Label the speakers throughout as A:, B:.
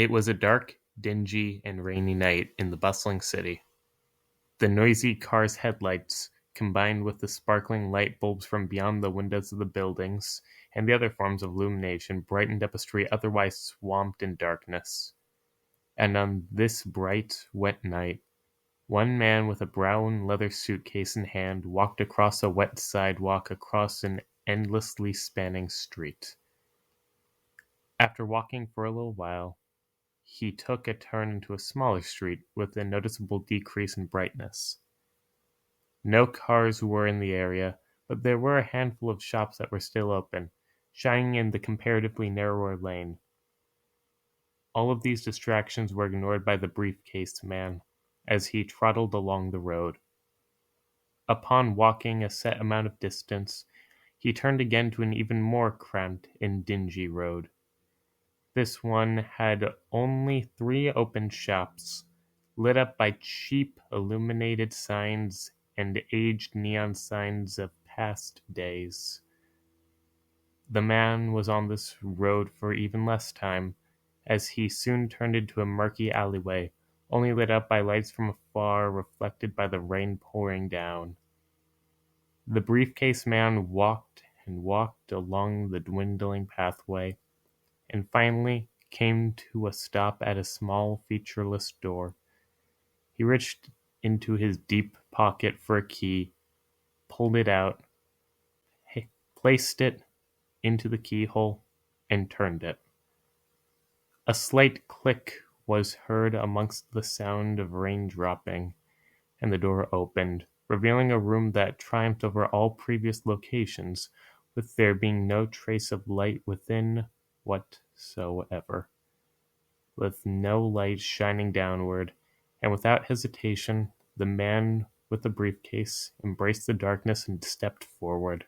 A: It was a dark, dingy, and rainy night in the bustling city. The noisy cars' headlights, combined with the sparkling light bulbs from beyond the windows of the buildings, and the other forms of illumination, brightened up a street otherwise swamped in darkness. And on this bright, wet night, one man with a brown leather suitcase in hand walked across a wet sidewalk across an endlessly spanning street. After walking for a little while, he took a turn into a smaller street with a noticeable decrease in brightness. No cars were in the area, but there were a handful of shops that were still open, shining in the comparatively narrower lane. All of these distractions were ignored by the briefcase man as he trotted along the road. Upon walking a set amount of distance, he turned again to an even more cramped and dingy road. This one had only 3 open shops, lit up by cheap illuminated signs and aged neon signs of past days. The man was on this road for even less time, as he soon turned into a murky alleyway, only lit up by lights from afar reflected by the rain pouring down. The briefcase man walked and walked along the dwindling pathway, and finally came to a stop at a small featureless door. He reached into his deep pocket for a key, pulled it out, placed it into the keyhole, and turned it. A slight click was heard amongst the sound of rain dropping, and the door opened, revealing a room that triumphed over all previous locations, with there being no trace of light within whatsoever. With no light shining downward, and without hesitation, the man with the briefcase embraced the darkness and stepped forward.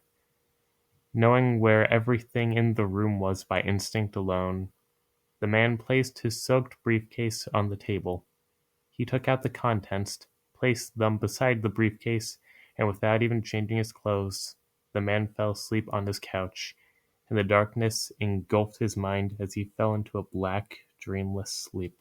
A: Knowing where everything in the room was by instinct alone, the man placed his soaked briefcase on the table. He took out the contents, placed them beside the briefcase, and without even changing his clothes, the man fell asleep on his couch, and the darkness engulfed his mind as he fell into a black, dreamless sleep.